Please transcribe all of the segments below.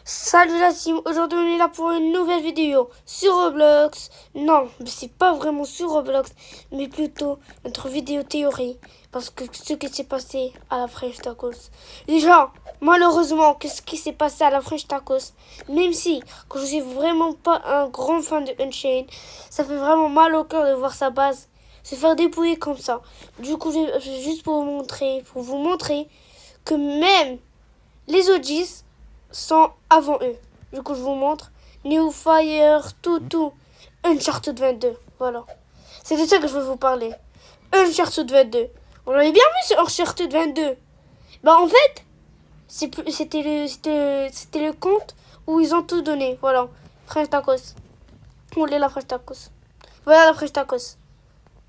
Salut la team, aujourd'hui on est là pour une nouvelle vidéo sur Roblox. Non, mais c'est pas vraiment sur Roblox, mais plutôt notre vidéo théorie. Parce que ce qui s'est passé à la French Tacos. Déjà, malheureusement, qu'est-ce qui s'est passé à la French Tacos? Même si, quand je suis vraiment pas un grand fan de Unchained, ça fait vraiment mal au cœur de voir sa base se faire dépouiller comme ça. Du coup, juste pour vous montrer que même les OGs sont avant eux. Du coup, je vous montre. New Fire, tout. Uncharted 22. Voilà. C'est de ça que je veux vous parler. Uncharted 22. On l'avait bien vu sur Uncharted 22. Bah, en fait, c'était le compte où ils ont tout donné. Voilà. French Tacos. On est là, French Tacos. Voilà la French Tacos.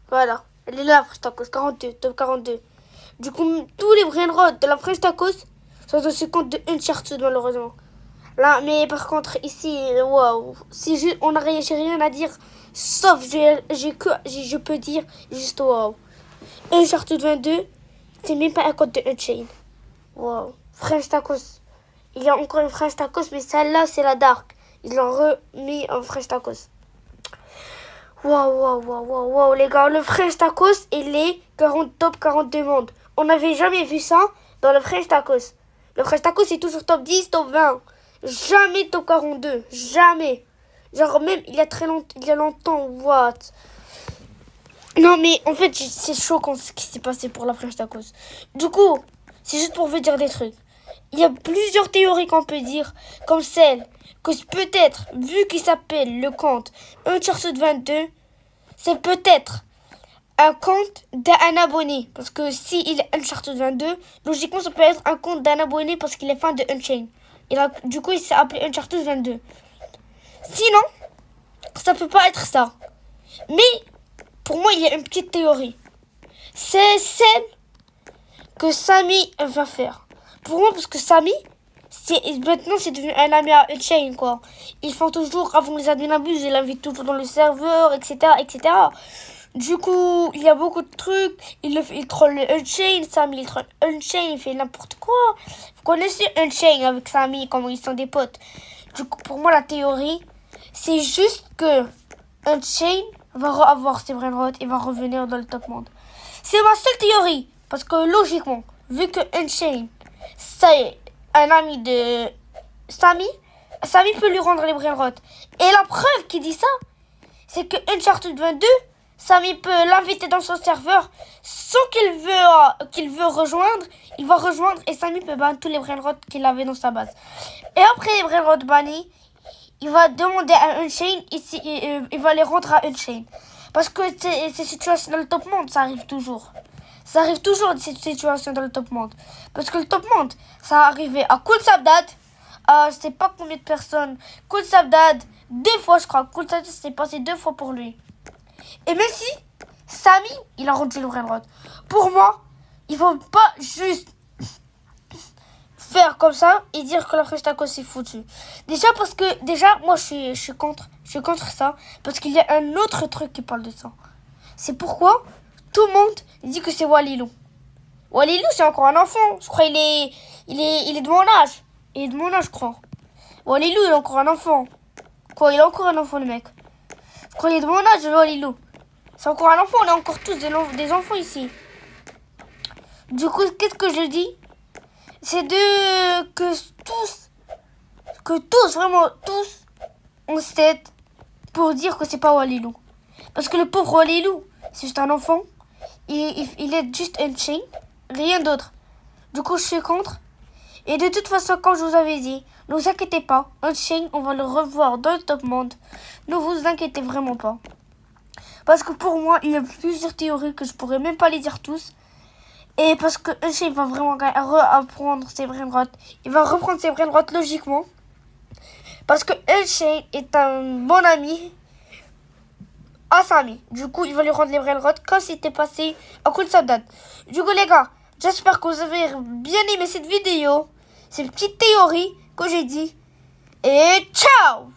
Voilà. Elle est là, la French Tacos. 42. Top 42. Du coup, tous les brainrots de la French Tacos sont dans ce compte de Uncharted, malheureusement. Là, mais par contre, ici, waouh, on n'a rien, j'ai rien à dire, sauf je peux dire juste waouh. Uncharted 22, c'est même pas un code de Unchained. Waouh. French Tacos. Il y a encore une French Tacos, mais celle-là, c'est la Dark. Ils l'ont remis en French Tacos. Waouh, les gars, le French Tacos, il est top 42 mondes. On n'avait jamais vu ça dans le French Tacos. Le French Tacos, c'est toujours top 10, top 20. Jamais top 42. Jamais. Genre, même, il y a longtemps, what? Non, mais en fait, c'est choquant ce qui s'est passé pour la French Tacos. Du coup, c'est juste pour vous dire des trucs. Il y a plusieurs théories qu'on peut dire, comme celle que peut-être, vu qu'il s'appelle le compte Uncharted 22, c'est peut-être un compte d'un abonné. Parce que s'il est Uncharted 22, logiquement, ça peut être un compte d'un abonné parce qu'il est fan de Unchained. Et là, du coup, il s'est appelé Uncharted 22. Sinon, ça peut pas être ça. Mais, pour moi, il y a une petite théorie. C'est celle que Sammy va faire. Pour moi, parce que Sammy, maintenant, c'est devenu un ami à Unchained, quoi. Ils font toujours, avant les admins abusent, ils l'invitent toujours dans le serveur, etc. Du coup, il y a beaucoup de trucs. Il troll le Unchained, Sammy, il troll Unchained, il fait n'importe quoi. Vous connaissez Unchained avec Sammy, comment ils sont des potes. Du coup, pour moi, la théorie, c'est juste que Unchained va avoir ses brainrots et va revenir dans le top monde. C'est ma seule théorie. Parce que logiquement, vu que Unchained, c'est un ami de Sammy, Sammy peut lui rendre les brainrots. Et la preuve qui dit ça, c'est que Uncharted 22, Sammy peut l'inviter dans son serveur sans qu'il veut rejoindre. Il va rejoindre et Sammy peut bannir tous les brainrots qu'il avait dans sa base. Et après les brainrots bannis, il va demander à Unchained, il va les rendre à Unchained. Parce que ces situations dans le top monde, ça arrive toujours. Ça arrive toujours cette situation dans le top monde. Parce que le top monde, ça arrivé à Cool Sabdad, à je sais pas combien de personnes. Cool Sabdad, 2 fois je crois. Cool Sabdad s'est passé 2 fois pour lui. Et même si Sammy, il a rendu le brainrot. Pour moi, il faut pas juste faire comme ça et dire que la French Tacos c'est foutu. Déjà parce que, moi je suis contre ça. Parce qu'il y a un autre truc qui parle de ça. C'est pourquoi tout le monde dit que c'est Walilou. Walilou c'est encore un enfant. Je crois il est de mon âge. Il est de mon âge je crois. Walilou il est encore un enfant. Quoi, il est encore un enfant le mec. Je crois qu'il est de mon âge Walilou. C'est encore un enfant, on est encore tous des enfants ici. Du coup, qu'est-ce que je dis? C'est que tous, vraiment tous, on s'aide pour dire que c'est pas Walilou. Parce que le pauvre Walilou, c'est juste un enfant. Il est juste Unchained, rien d'autre. Du coup, je suis contre. Et de toute façon, comme je vous avais dit, ne vous inquiétez pas. Unchained, on va le revoir dans le top monde. Ne vous inquiétez vraiment pas. Parce que pour moi, il y a plusieurs théories que je pourrais même pas les dire tous. Et parce que Unchained va vraiment reprendre ses brainrots. Il va reprendre ses brainrots logiquement. Parce que Unchained est un bon ami à Sammy. Du coup, il va lui rendre les brainrots comme c'était passé à Cool Sabdad. Du coup, les gars, j'espère que vous avez bien aimé cette vidéo. C'est une petite théorie que j'ai dit. Et ciao!